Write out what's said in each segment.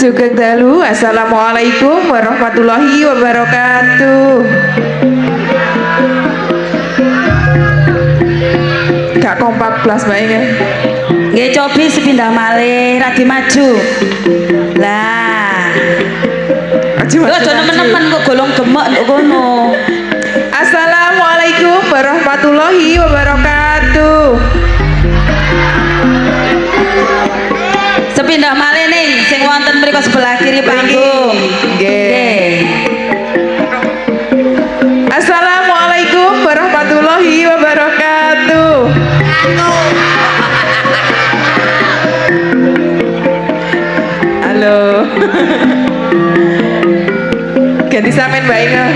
Sugeng dalu. Assalamualaikum warahmatullahi wabarakatuh. Gak kompak blas bae. Nggih cobi sepindah malih radi maju. Lah. Aja nemen-nemen kok golong gemek nduk kono. Assalamualaikum warahmatullahi wabarakatuh. Sepindah malih ning sing wonten mriku sebelah kiri panggung. Nggih. Assalamualaikum warahmatullahi wabarakatuh. Halo. Ganti sampean Mbak Inga.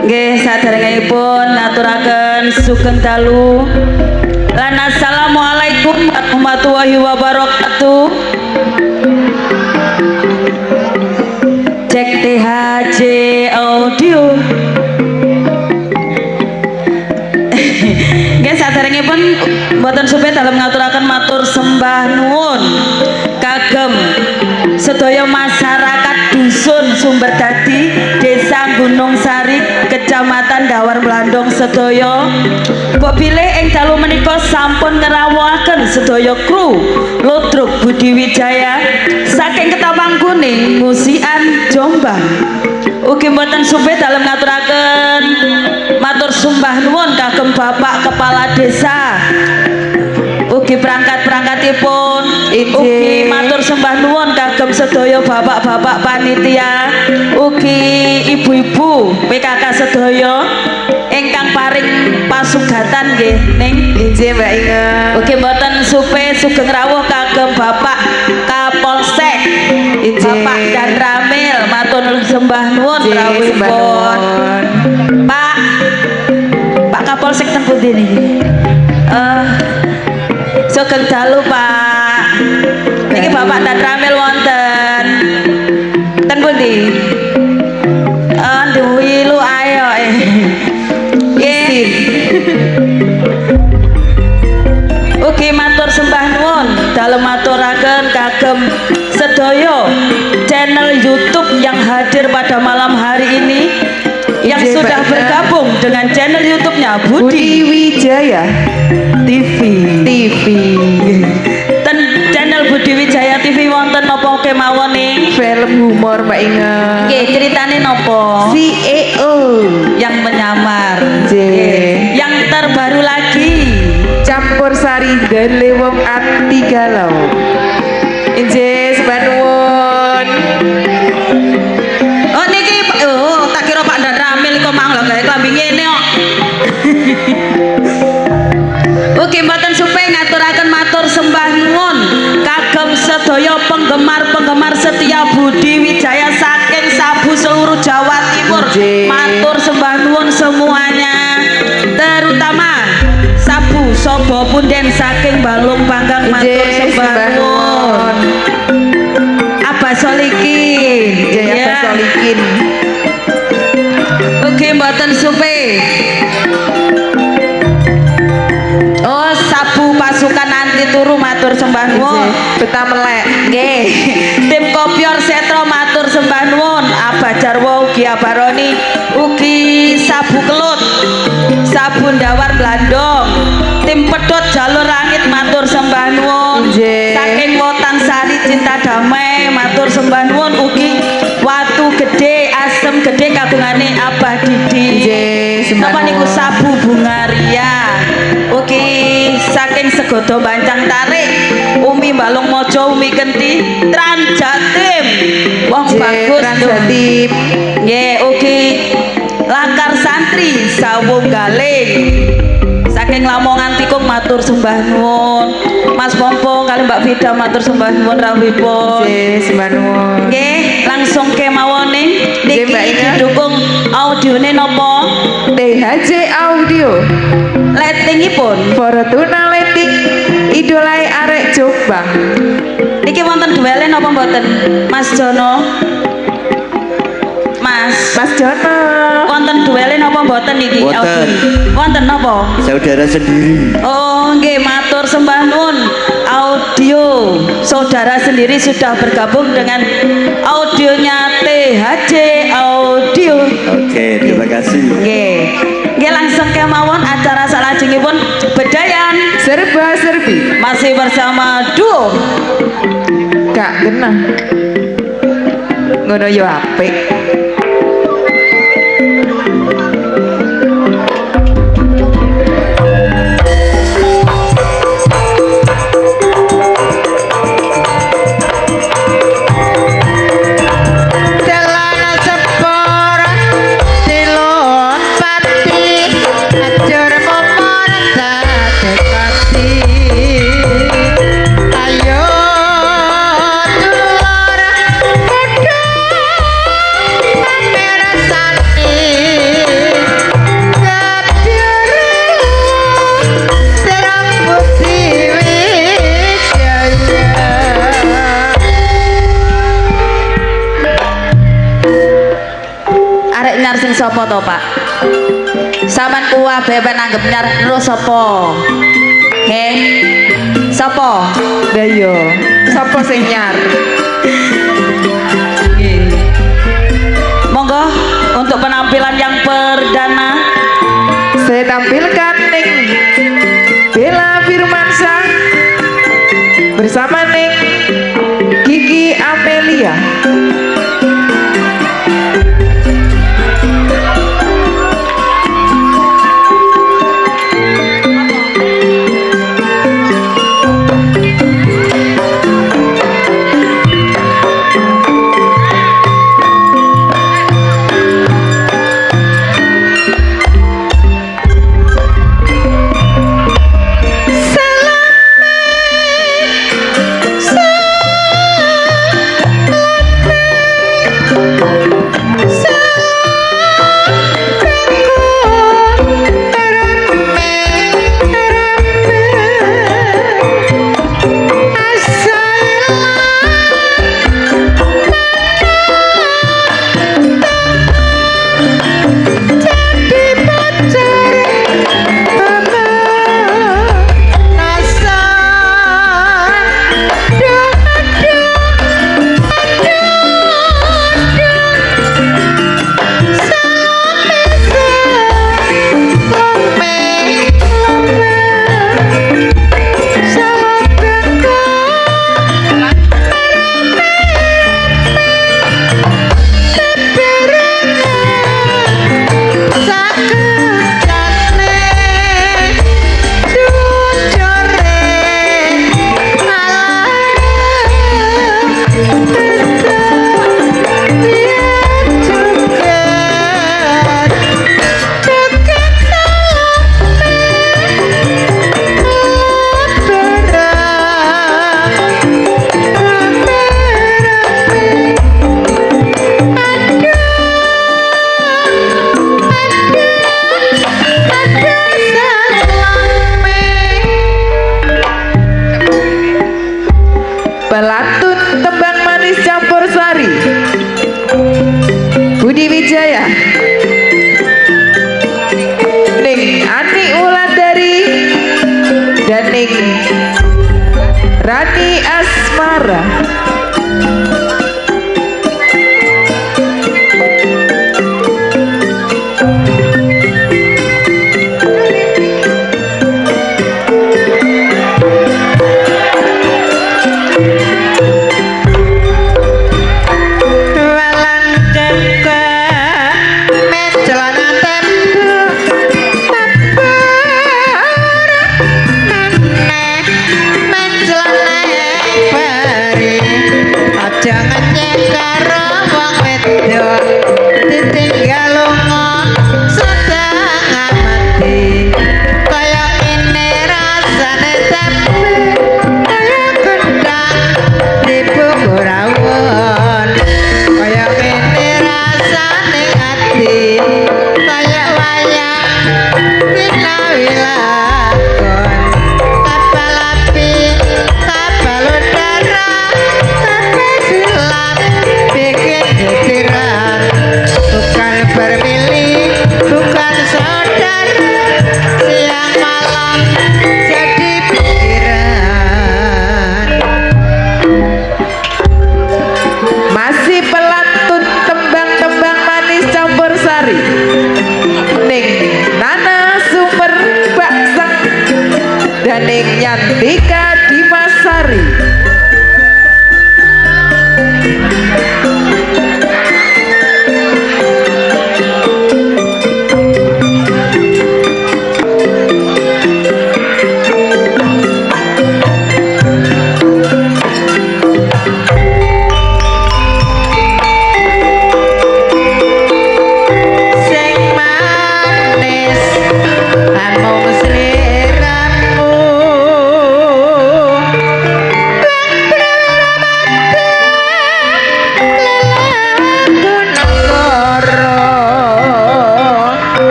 Nggih saderengipun ngaturaken sugeng dalu. Lan assalamualaikum warahmatullahi wabarakatuh. Cek THJ audio. Nggih saderengipun mboten supe dalem ngaturaken matur sembah nuwun kagem sedaya masyarakat dusun Sumberdadi, Desa Gunung Sari, Kecamatan Dawar Blandong sedaya. Mbok bilih ing dalu menika sampun ngrawuhaken sedaya kru Ludruk Budi Wijaya saking Ketapangkuning, Musian, Jombang. Ugi mboten supe dalem ngaturaken matur sembah nuwun kagem Bapak Kepala Desa. Ugi perangkat-perangkatipun, ugi matur sembah nuwun kagem sedaya bapak-bapak panitia, ugi ibu-ibu PKK sedaya ingkang paring pasugatan nggih ning Injih Mbak Inga. ugi mboten supe sugeng rawuh kagem Bapak Kapolsek, Bapak Dan Ramil, matur sembah nuwun rawuhipun. Pak Kapolsek ten pundi niki? Sugeng dalu Pak. Niki Bapak Dan Ramil wonten ten pundi? Duwi lu ayo. Nggih. Ugi matur sembah nuwun dalem maturaken kagem sedaya channel YouTube yang hadir pada malam hari ini, yang sudah bergabung dengan channel YouTube-nya Budi Wijaya TV. ten channel Budi Wijaya TV wonten napa kemawon ning Film humor Mbak Inga. nggih ceritane napa? CEO Yang menyamar. Nggih. Yang terbaru lagi Campur Sari dan Lewong Ati Galau. Injih sembah nuwun. oh niki tak kira Pak Dan Ramil kok mang lho gawe klambi ngene kok. Ugi mboten supe ngaturaken matur sembah nuwun kagem sedaya penggemar-penggemar setia Budi Wijaya saking sabu seluruh Jawa Timur. Matur sembah nuwun semuanya, terutama sabu Sobo Punden saking Balung Panggang. Matur sembah nuwun. Abah Solikin, Abah Solikin. ugi mboten supe sabu pasukan anti turu matur sembah nuwun. Beta melek. Nggih. Tim Kopior Setro matur sembah nuwun. Abah Jarwo ugi Abah Roni, ugi sabu Kelut, sabu Dawar Blandong. Tim Pedot Jalur Langit matur sembah nuwun. Saking Wotan Sari Cinta Damai matur sembah nuwun. Ugi Watu Gede Asem Gede kagungane Abah Didi. Napa niku sabu Bungaria. Ugi saking Segodo Bancang Tarik, Umi Balung Mojo, Umi Genti, Tranjatim. Wong bagus Tranjatim. Nggih, ugi Lakar Santri Sawung Galing. Saking Lamongan Tikung matur sembah nuwun. Mas Pompong kali Mbak Vida matur sembah nuwun rawuhipun. Nggih, sembah nuwun. Nggih, langsung kemawon niki didukung audione napa? THJ Audio. Lettingipun Fortuna Letting idolai arek Jombang. niki wonten duelen napa mboten? Mas Jono. Mas Jono. wonten duelen napa mboten niki? Wonten. Wonten napa? Saudara sendiri. Oh nggih matur sembah nuwun audio audio. Saudara sendiri sudah bergabung dengan audionya THJ Audio. Oke, terima kasih. Nggih langsung kemawon acara salajengipun Bedayan Serba-serbi masih bersama duo gak kena ngono yo apik. sing sapa to Pak? Saman kuah beben anggap nyar terus sapa? He? Sapa? Lah yo, sapa sing nyar? Monggo untuk penampilan yang perdana Saya tampilkan Ning Bella Firmansyah bersama Ning Kiki Amelia. Pelatun tembang manis campur sari Budi Wijaya, Ning Ani Wulandari dan Ning Rani Asmara. Mencelana pari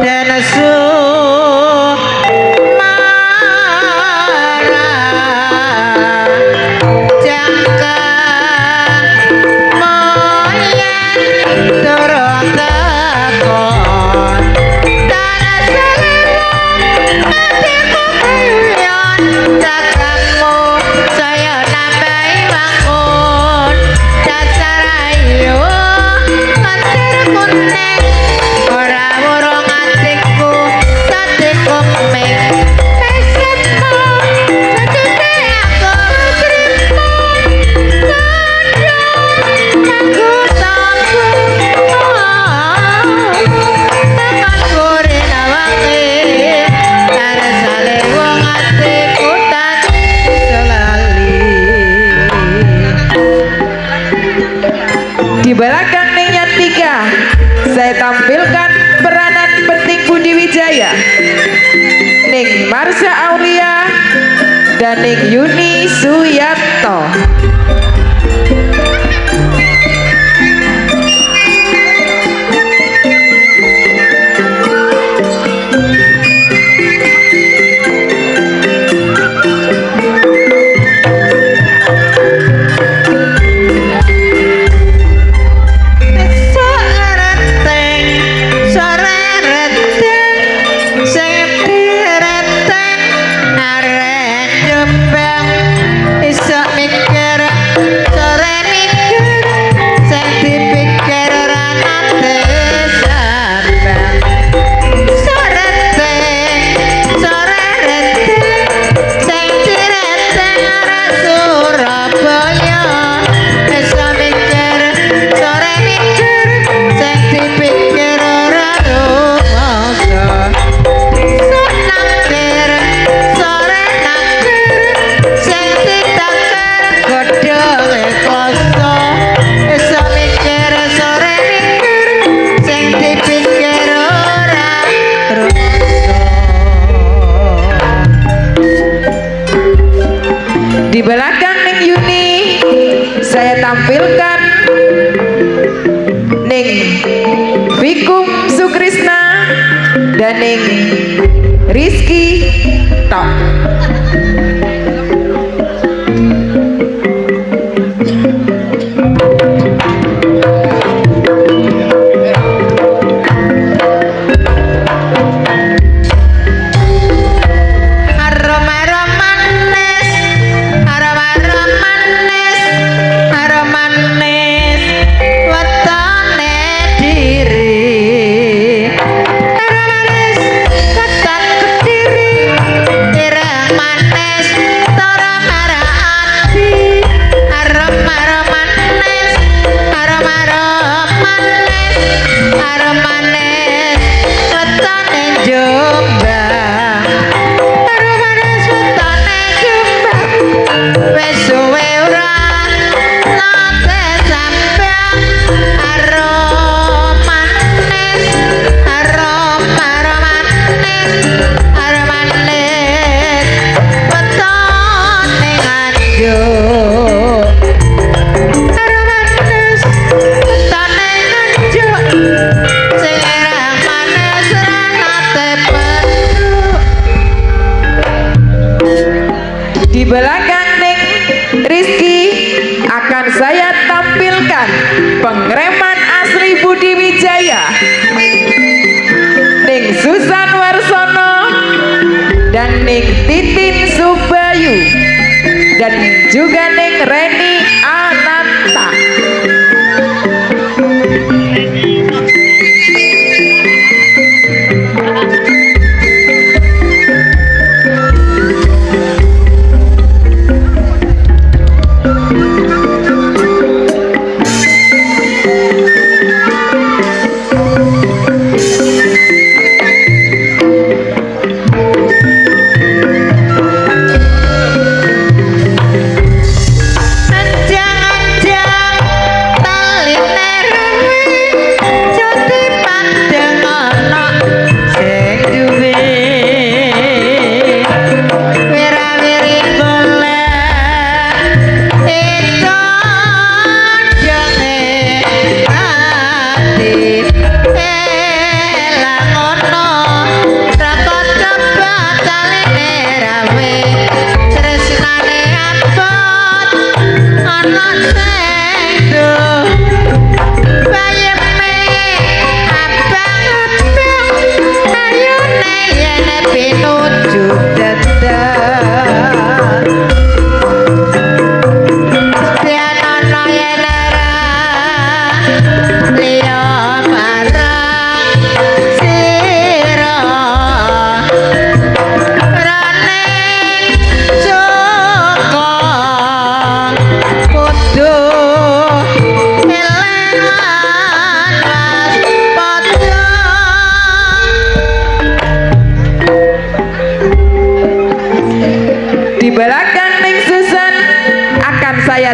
dan Di belakang Ning Yantika, saya tampilkan peranan penting Budi Wijaya, Ning Marsha Aulia, dan Ning Yuni Suyanto. Di belakang Ning Yuni, saya tampilkan Ning Vikum Sukrisna dan Ning Rizky Tok. Di belakang Ning Rizky akan saya tampilkan pengreman asli Budi Wijaya, Ning Susan Warsono dan Ning Titin Subayu, dan juga Ning Reni Ananta.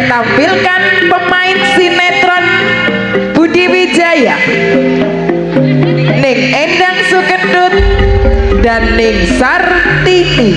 tampilkan pemain sinetron Budi Wijaya, Ning Endang Sukendut dan Ning Sartini.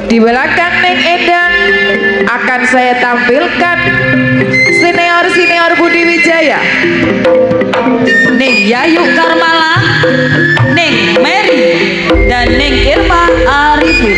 Di belakang Ning Endang akan saya tampilkan senior-senior Budi Wijaya, Ning Yayu Karmala, Ning Mary, dan Ning Irma Arifin.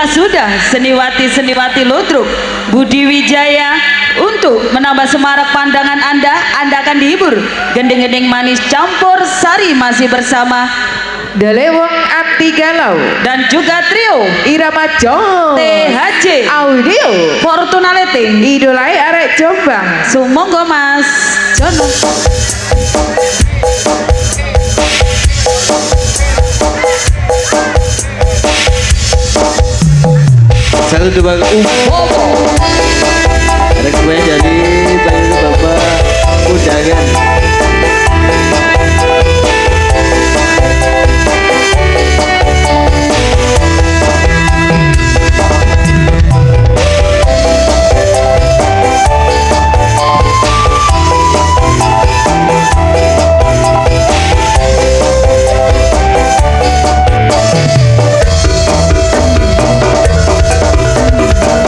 Sudah seniwati-seniwati Ludruk Budi Wijaya, untuk menambah semarak pandangan Anda akan dihibur gending-gending manis campur sari masih bersama Delewong Anti Galau dan juga trio Irama Jong THJ Audio Fortunality idolai arek Jombang. Sumonggo Mas Jono. Satu dua ada kue dari Bapak Undangan.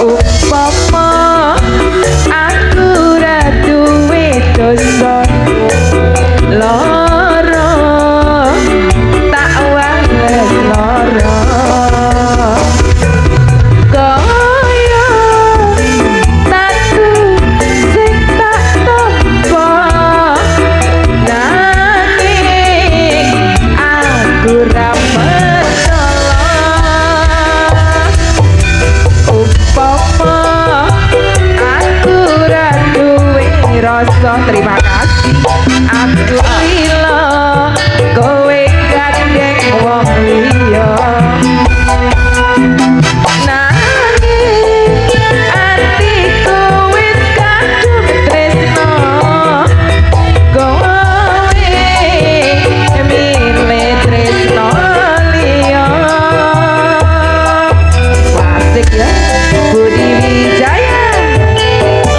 Umpama aku rasa terima kasih aku lila kowe gandeng wong liya nanging atiku wis kadung tresno kowe milih tresno liya klasik ya Budi Wijaya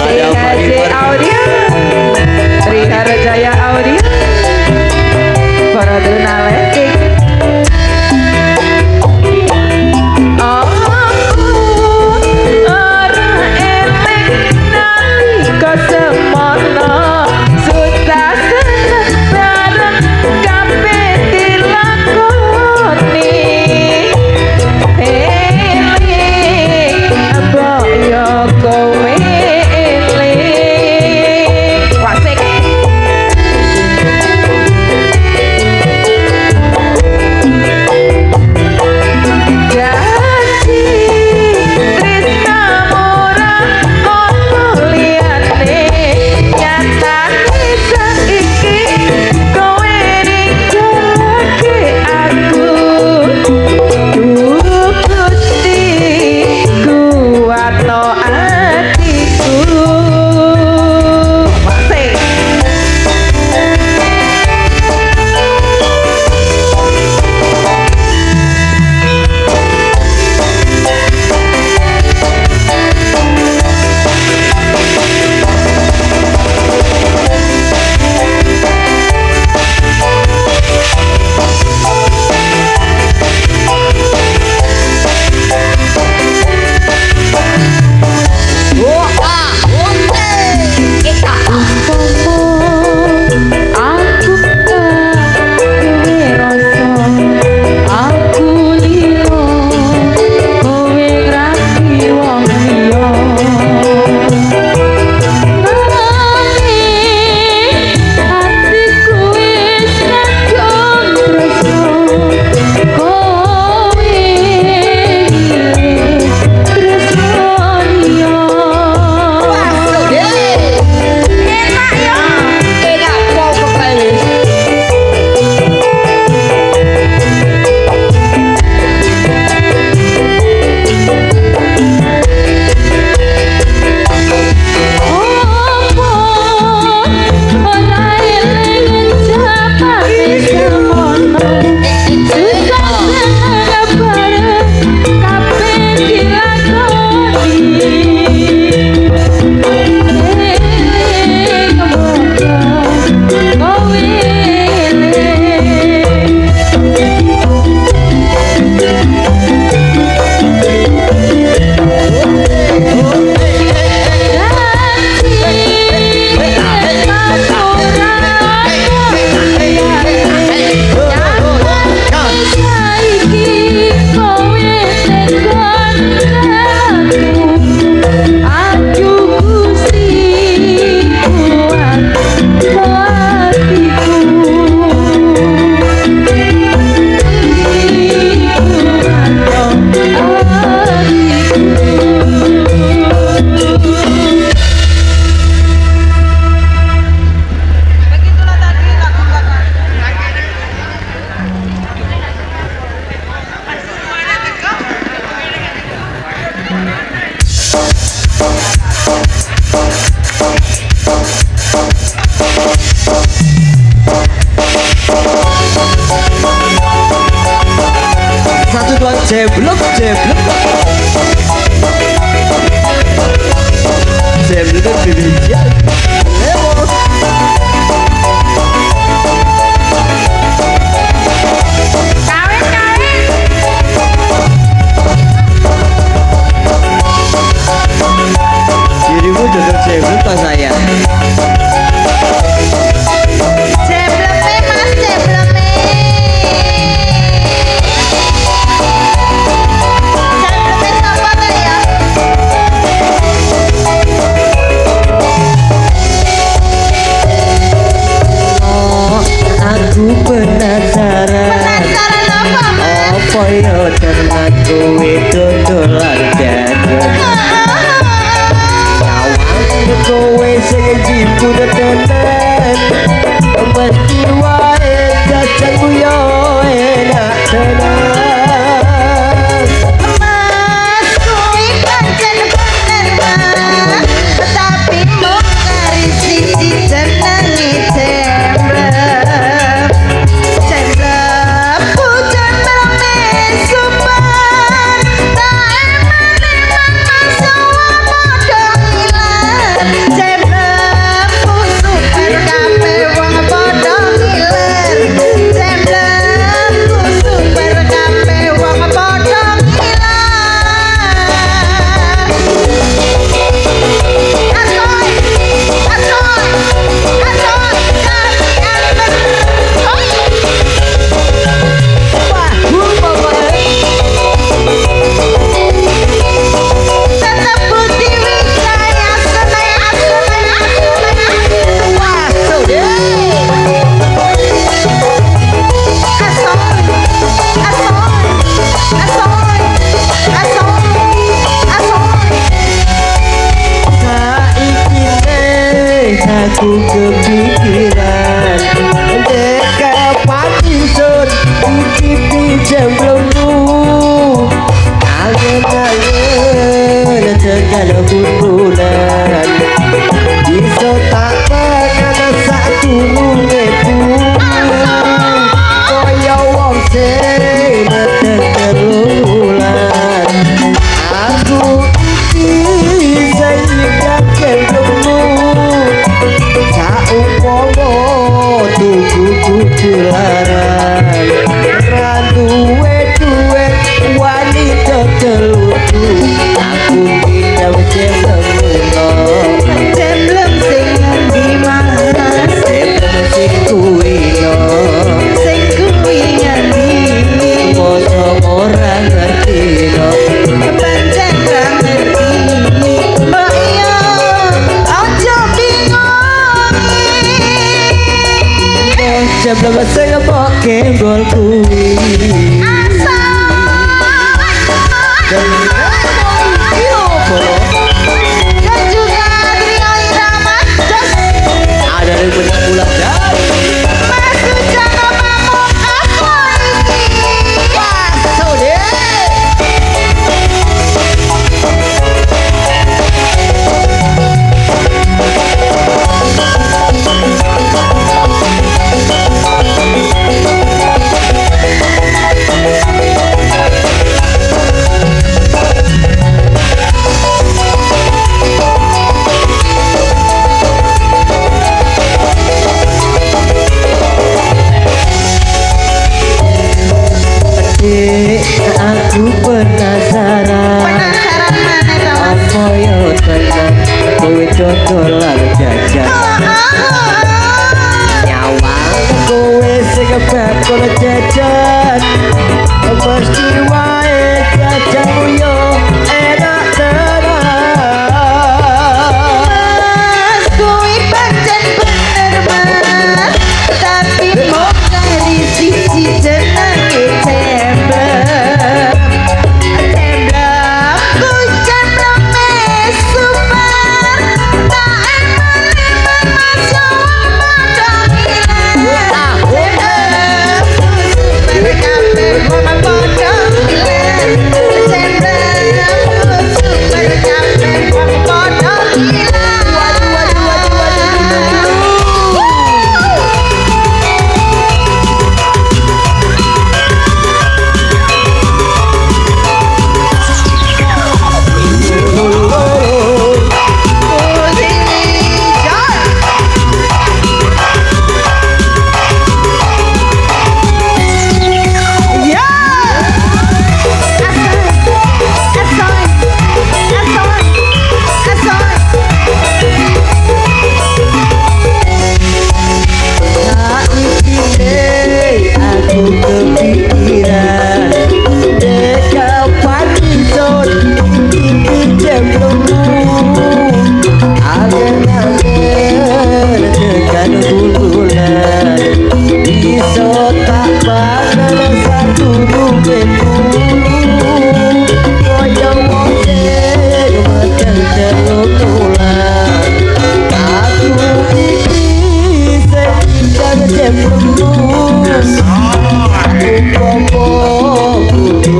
THJ Audio Triharjaya Audio para tunaleke aku ora eling nalika semono susah seneng bareng kabeh dilakoni eling boyo kowe eling wasik janji tresna mora ono liyane nyatane saiki kowe ninggalake aku Gusti kuatno atiku wasik aku kowe rasa aku lilo kowe ngrapi wong liya atiku wis kadung tresno kowe tresno liya Satu dua jeblok jeblok jeblok bibir dirimu dodol jeblok pas saya Jebleme mas jebleme jebleme sapa to ya aku kepikiran kapan isun titipi jemblemu angen-angen tekan bulan iso tak pengen satu ngepu kaya wong sing tekan bulan aku bisa ikat jemblemu saupomo tuku larang randuwe duwe wanita telutu aku ngidam jemblem sing ngendi mas jemblem sing kuwi no sing kuwi ngendi mosok ora ngerti no pancen ra ngerti mbok iya aja bingung jemblem sing poke gol kuwi ada yang punya pulang dan masuk jangan pamuk apa ini masuk deh aku penasaran mana to apa yo tenan kowe dodolan jajan nyawang kowe sing kebab kono jajan mesti wae jajanmu yo enak tenan kuwi pancen bener mas tapi mok dari sisi jenenge jemblem ku jemblem super tak eman mas yo padha bilang jemblem super kabeh wong padha bilang jemblem super kabeh wong padha bilang aku kepikiran dekapan isun titipi jemblemu angen-angen tekan bulan iso tak bakal satu nungguku kaya wong sing meten telulan aku iki sing ikan jemblemu popo kudu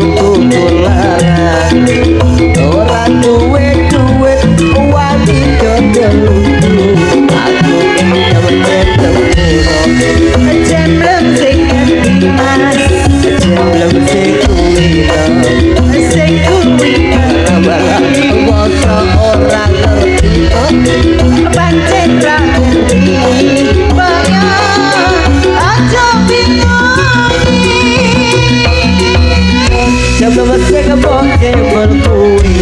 larang ora duwe duit wanita telutu aku ngidam jemblem sing ngendi mas jemblem sing kuwi sing kuwi mosok ora ngerti pancen ra ngerti baya aja bingung jemblem sing poke berkuwi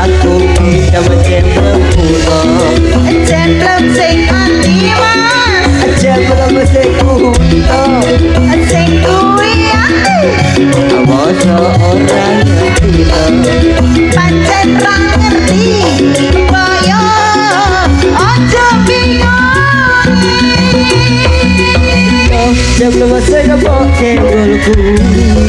aku ngidam jemblem kuno jemblem sing ngendi mas jemblem sing kuwi sing kuwi mosok ora ngerti pancen ra ngerti baya aja bingung jemblem sing poke berkuwi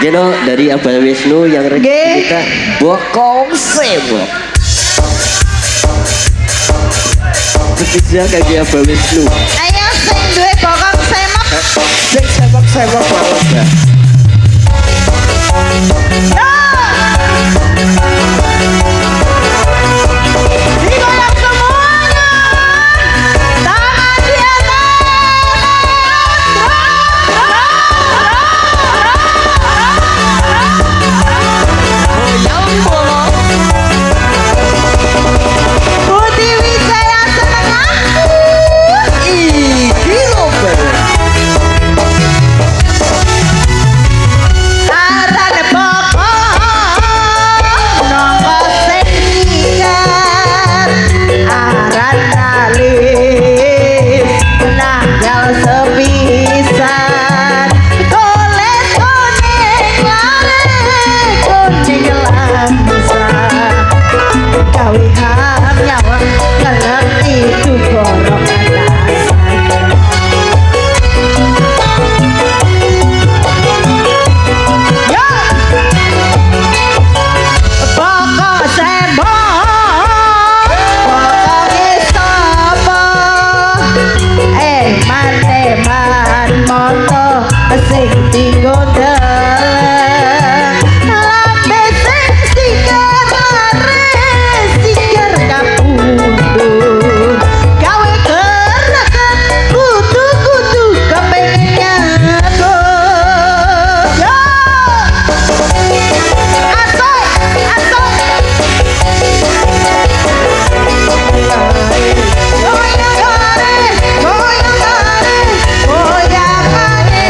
Jeno dari Abah Wisnu yang Nggih. kita bokong sewok. Spesial kaki Abah Wisnu. Ayo sing duwe bokong semok. Sing sewok banget ya. Digoyang semuanya. Tangan di atas. Budi Wijaya seneng aku. Iki lho bener. Arane pokok nongko sing nyikat. Aran alis nanggal sepisan. Kulit kuning lare kuning langsa. Kawihan nyawa ngelak itu borong atasan. Yo! Pokok sembok, pokoke sapa? Man moto sing dienggo ndeleng. Lambe sing sigar kapundhut. Gawe gerakan kudu-kudu kepengin nyago. Yo! Asoy, asoy. Goyangane, goyangane, goyangane.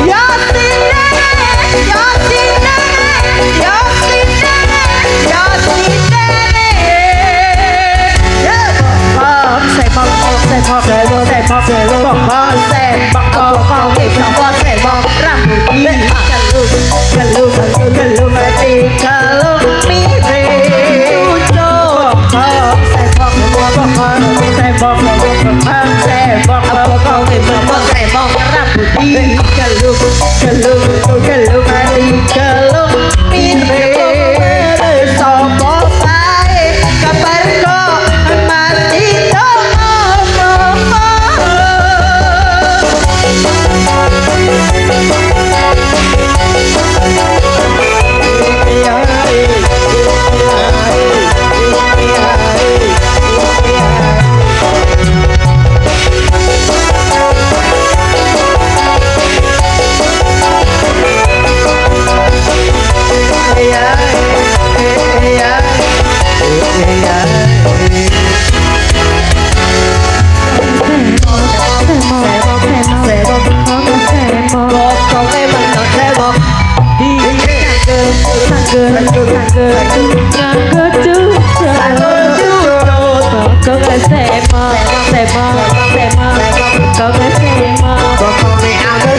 Yosinene, yosinene, yosinene, yosinene. Yo, bokong sembok, sembok, sembok, sembok, sembok, bokong sembok, bokong sembok, sembok, rambut gelung, gelung, gelung, gelung, hati gelung miring. Bokong sembok, bokong sembok, bokong sembok, bokong sembok,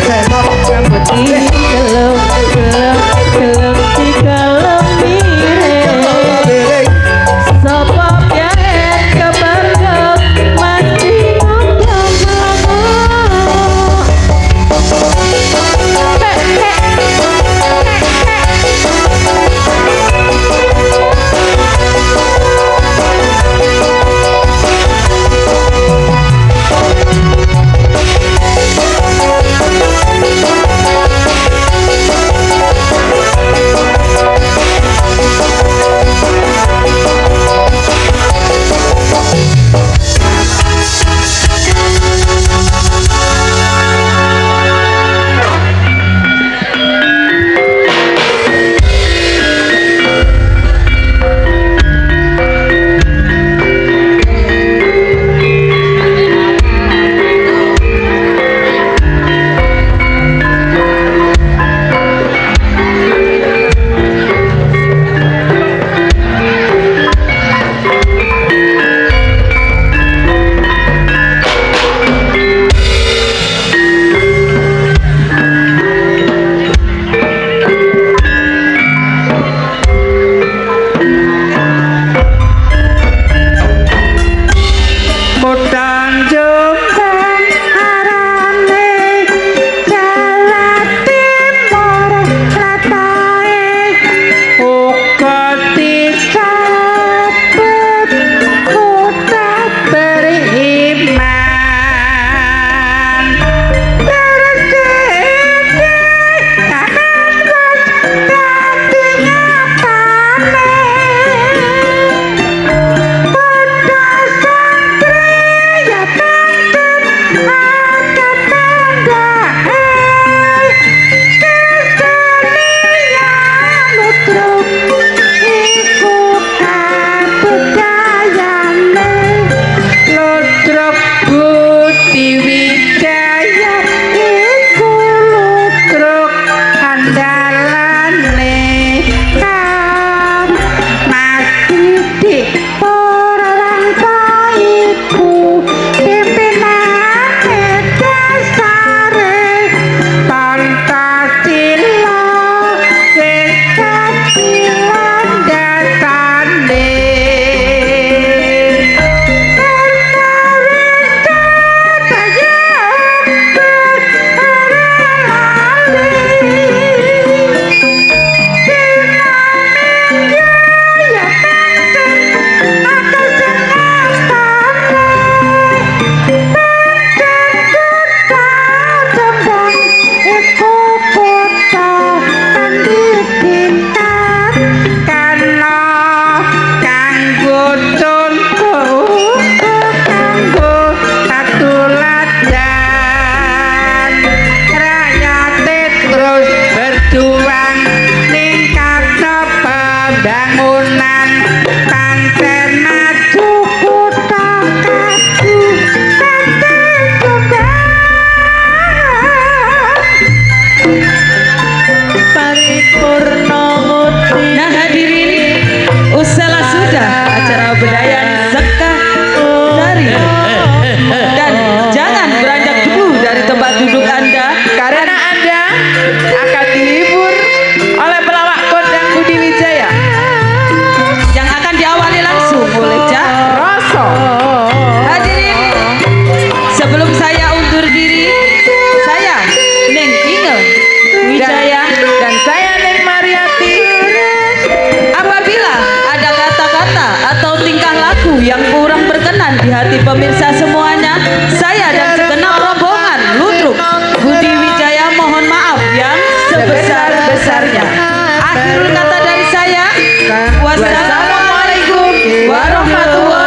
sembok, rambut gelung, gelung, gelung, hati gelung miring. Sopo bae kabar kok mati yang kurang berkenan di hati pemirsa semuanya, saya dan segenap rombongan Ludruk Budi Wijaya mohon maaf yang sebesar-besarnya. Akhirul kata dari saya, wassalamualaikum warahmatullahi